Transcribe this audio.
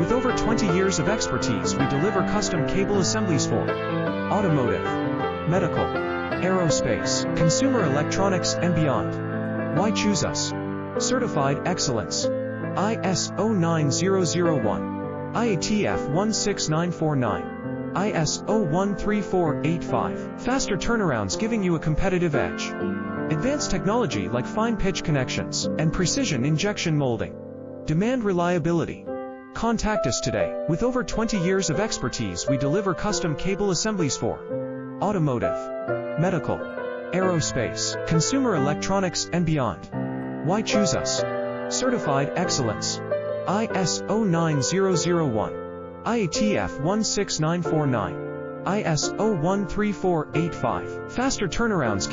With over 20 years of expertise, we deliver custom cable assemblies for automotive, medical, aerospace, consumer electronics, and beyond. Why choose us? Certified excellence. ISO 9001, IATF 16949, ISO 13485. Faster turnarounds giving you a competitive edge. Advanced technology like fine pitch connections and precision injection molding. Demand reliability. Contact us today. With over 20 years of expertise, we deliver custom cable assemblies for automotive, medical, aerospace, consumer electronics, and beyond. Why choose us? Certified excellence. ISO 9001, IATF 16949, ISO 13485. Faster turnarounds